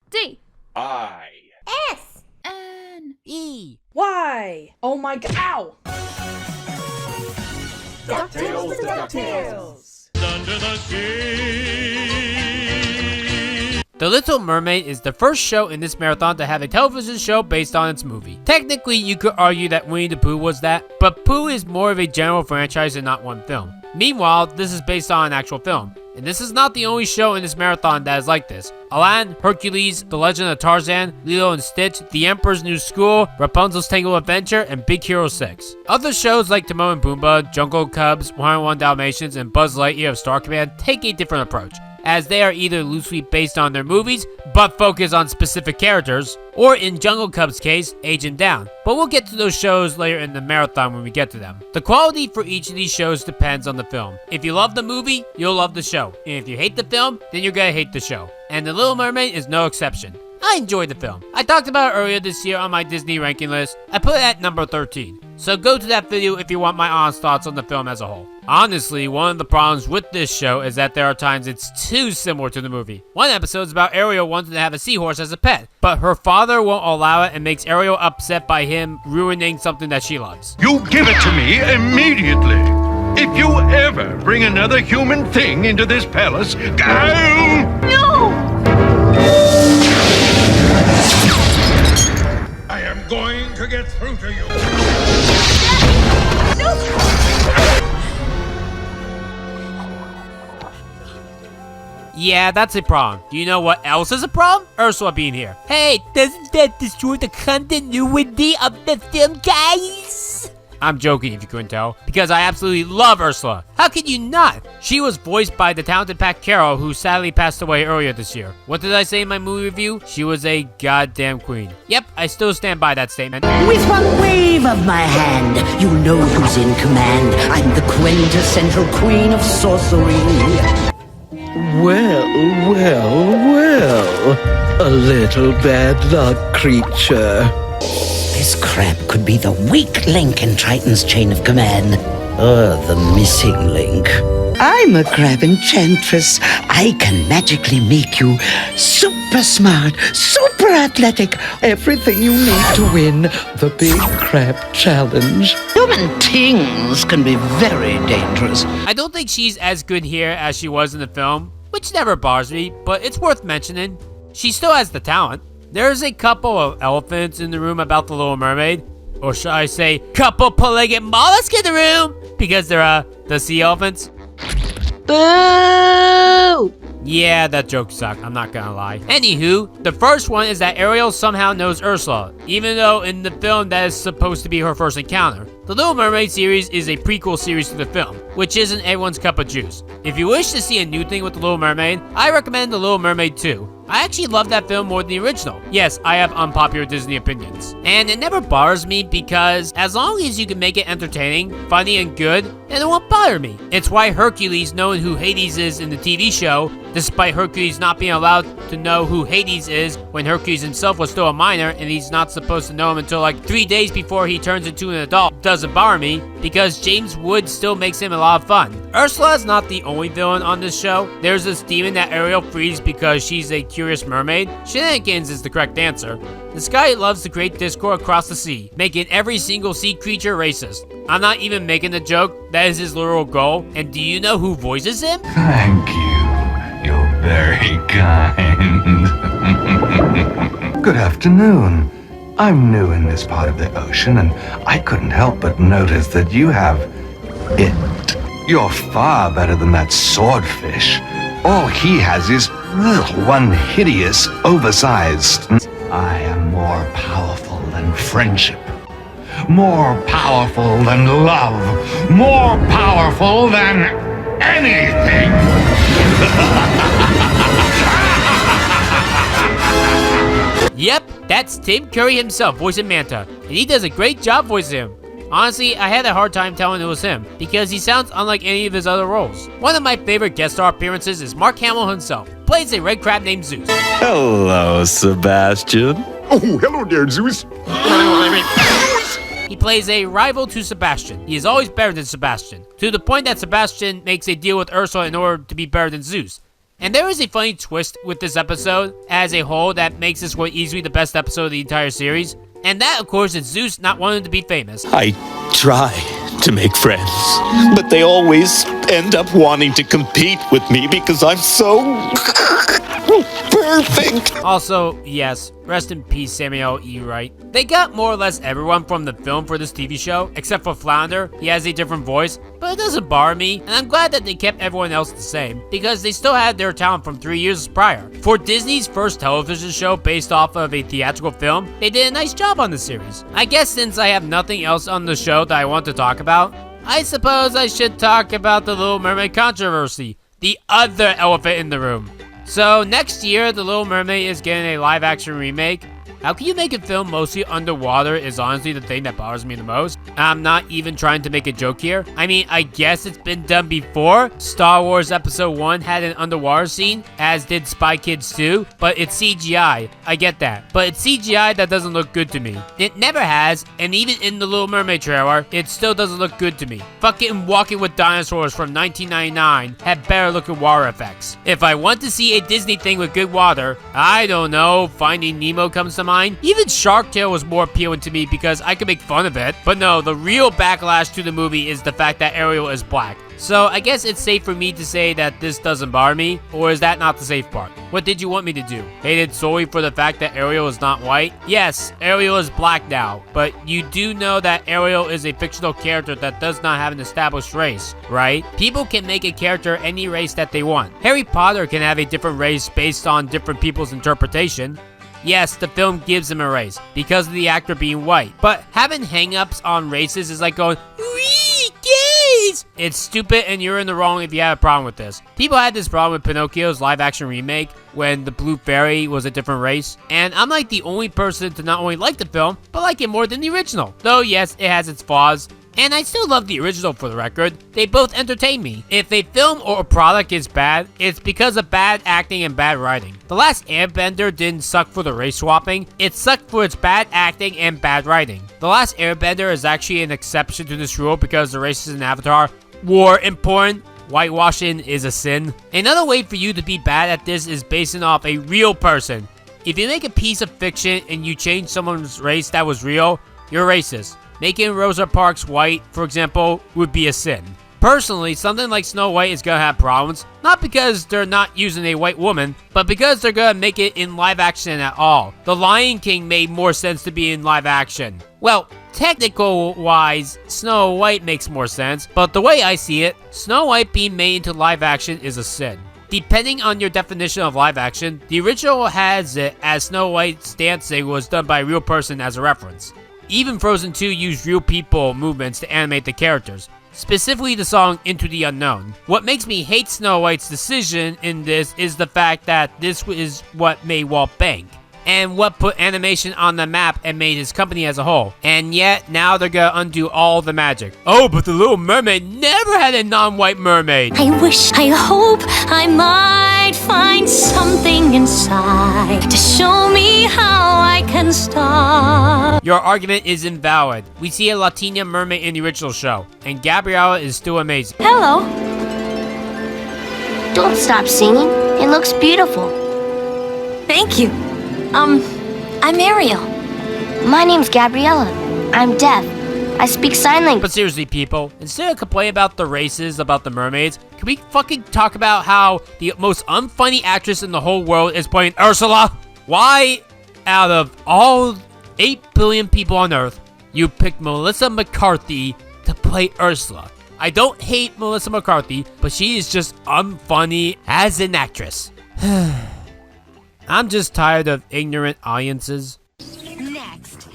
D. I. S. N. E. Y. Oh my god. Ow! DuckTales, DuckTales. Under the sea. The Little Mermaid is the first show in this marathon to have a television show based on its movie. Technically, you could argue that Winnie the Pooh was that, but Pooh is more of a general franchise and not one film. Meanwhile, this is based on an actual film. And this is not the only show in this marathon that is like this. Aladdin, Hercules, The Legend of Tarzan, Lilo and Stitch, The Emperor's New School, Rapunzel's Tangled Adventure, and Big Hero 6. Other shows like Timon and Pumbaa, Jungle Cubs, 101 Dalmatians, and Buzz Lightyear of Star Command take a different approach, as they are either loosely based on their movies, but focus on specific characters, or in Jungle Cub's case, age them down. But we'll get to those shows later in the marathon when we get to them. The quality for each of these shows depends on the film. If you love the movie, you'll love the show. And if you hate the film, then you're gonna hate the show. And The Little Mermaid is no exception. I enjoyed the film. I talked about it earlier this year on my Disney ranking list. I put it at number 13. So go to that video if you want my honest thoughts on the film as a whole. Honestly, one of the problems with this show is that there are times it's too similar to the movie. One episode is about Ariel wanting to have a seahorse as a pet, but her father won't allow it and makes Ariel upset by him ruining something that she loves. You give it to me immediately. If you ever bring another human thing into this palace, go! No! I am going to get through to you. Yeah, that's a problem. Do you know what else is a problem? Ursula being here. Hey, doesn't that destroy the continuity of the film, guys? I'm joking if you couldn't tell, because I absolutely love Ursula. How could you not? She was voiced by the talented Pat Carroll, who sadly passed away earlier this year. What did I say in my movie review? She was a goddamn queen. Yep, I still stand by that statement. With one wave of my hand, you know who's in command. I'm the quintessential queen of sorcery. Well, a little bad luck creature. This crab could be the weak link in Triton's chain of command. Or the missing link. I'm a crab enchantress. I can magically make you super smart, super athletic, Everything you need to win the Big Crab Challenge. human things can be very dangerous. I don't think she's as good here as she was in the film, which never bothers me, but it's worth mentioning. She still has the talent. There's a couple of elephants in the room about the Little Mermaid. Or should I say, couple pelagic mollusks in the room? Because they're, the sea elephants. Boo! Yeah, that joke sucked, I'm not gonna lie. Anywho, the first one is that Ariel somehow knows Ursula, even though in the film that is supposed to be her first encounter. The Little Mermaid series is a prequel series to the film, which isn't everyone's cup of juice. If you wish to see a new thing with The Little Mermaid, I recommend The Little Mermaid 2. I actually love that film more than the original. Yes, I have unpopular Disney opinions. And it never bothers me because as long as you can make it entertaining, funny, and good, then it won't bother me. It's why Hercules, knowing who Hades is in the TV show, despite Hercules not being allowed to know who Hades is when Hercules himself was still a minor and he's not supposed to know him until like 3 days before he turns into an adult, doesn't bother me because James Wood still makes him a lot of fun. Ursula is not the only villain on this show. There's this demon that Ariel frees because she's a curious mermaid. Shenanigans is the correct answer. This guy loves to create discord across the sea, making every single sea creature racist. I'm not even making the joke, that is his literal goal. And do you know who voices him? Thank you. You're very kind. Good afternoon. I'm new in this part of the ocean, and I couldn't help but notice that you have it. You're far better than that swordfish. All he has is one hideous, oversized. I am more powerful than friendship. More powerful than love. More powerful than anything. Yep, that's Tim Curry himself voicing Manta, and he does a great job voicing him. Honestly, I had a hard time telling it was him, because he sounds unlike any of his other roles. One of my favorite guest star appearances is Mark Hamill himself, plays a red crab named Zeus. Hello, Sebastian. Oh, hello there, Zeus. He plays a rival to Sebastian. He is always better than Sebastian, to the point that Sebastian makes a deal with Ursula in order to be better than Zeus. And there is a funny twist with this episode as a whole that makes this one easily the best episode of the entire series. And that, of course, is Zeus not wanting to be famous. I try to make friends, but they always end up wanting to compete with me because I'm so perfect. Also, yes, rest in peace, Samuel E. Wright. They got more or less everyone from the film for this TV show, except for Flounder. He has a different voice, but it doesn't bother me, and I'm glad that they kept everyone else the same, because they still had their talent from 3 years prior. For Disney's first television show based off of a theatrical film, they did a nice job on the series. I guess since I have nothing else on the show that I want to talk about, I suppose I should talk about the Little Mermaid controversy, the other elephant in the room. So next year, The Little Mermaid is getting a live-action remake. How can you make a film mostly underwater is honestly the thing that bothers me the most. I'm not even trying to make a joke here. I mean, I guess it's been done before. Star Wars Episode 1 had an underwater scene, as did Spy Kids 2, but it's CGI. I get that. But it's CGI that doesn't look good to me. It never has, and even in the Little Mermaid trailer, it still doesn't look good to me. Fucking Walking with Dinosaurs from 1999 had better looking water effects. If I want to see a Disney thing with good water, I don't know, Finding Nemo comes to mind. Even Shark Tale was more appealing to me because I could make fun of it. But no, the real backlash to the movie is the fact that Ariel is black. So I guess it's safe for me to say that this doesn't bother me, or is that not the safe part? What did you want me to do? Hate it solely for the fact that Ariel is not white? Yes, Ariel is black now, but you do know that Ariel is a fictional character that does not have an established race, right? People can make a character any race that they want. Harry Potter can have a different race based on different people's interpretation. Yes, the film gives him a race, because of the actor being white. But having hang-ups on races is like going, "Wee, gays!" It's stupid and you're in the wrong if you have a problem with this. People had this problem with Pinocchio's live-action remake, when the Blue Fairy was a different race. And I'm like the only person to not only like the film, but like it more than the original. Though yes, it has its flaws. And I still love the original for the record. They both entertain me. If a film or a product is bad, it's because of bad acting and bad writing. The Last Airbender didn't suck for the race swapping. It sucked for its bad acting and bad writing. The Last Airbender is actually an exception to this rule because the races in Avatar were important. Whitewashing is a sin. Another way for you to be bad at this is basing off a real person. If you make a piece of fiction and you change someone's race that was real, you're racist. Making Rosa Parks white, for example, would be a sin. Personally, something like Snow White is gonna have problems, not because they're not using a white woman, but because they're gonna make it in live action at all. The Lion King made more sense to be in live action. Well, technical-wise, Snow White makes more sense, but the way I see it, Snow White being made into live action is a sin. Depending on your definition of live action, the original has it as Snow White's dancing was done by a real person as a reference. Even Frozen 2 used real people movements to animate the characters, specifically the song Into the Unknown. What makes me hate Snow White's decision in this is the fact that this is what made Walt bank, and what put animation on the map and made his company as a whole. And yet, now they're gonna undo all the magic. Oh, but the Little Mermaid never had a non-white mermaid! I hope I might find something inside to show me how I can stop. Your argument is invalid. We see a Latina mermaid in the original show, and Gabriella is still amazing. Hello. Don't stop singing. It looks beautiful. Thank you. I'm Ariel. My name's Gabriella. I'm deaf. I speak sign language. But seriously, people, instead of complaining about the races, about the mermaids, can we fucking talk about how the most unfunny actress in the whole world is playing Ursula? Why, out of all 8 billion people on Earth, you picked Melissa McCarthy to play Ursula? I don't hate Melissa McCarthy, but she is just unfunny as an actress. I'm just tired of ignorant audiences. Next.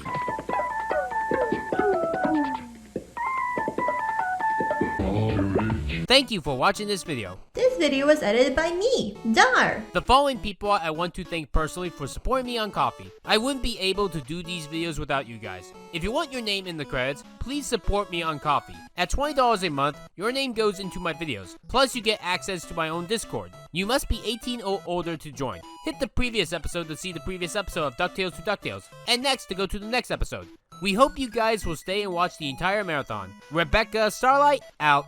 Thank you for watching this video. This video was edited by me, Dar. The following people I want to thank personally for supporting me on Ko-fi. I wouldn't be able to do these videos without you guys. If you want your name in the credits, please support me on Ko-fi. At $20 a month, your name goes into my videos. Plus, you get access to my own Discord. You must be 18 or older to join. Hit the previous episode to see the previous episode of DuckTales to DuckTales, and next to go to the next episode. We hope you guys will stay and watch the entire marathon. Rebecca Starlight, out.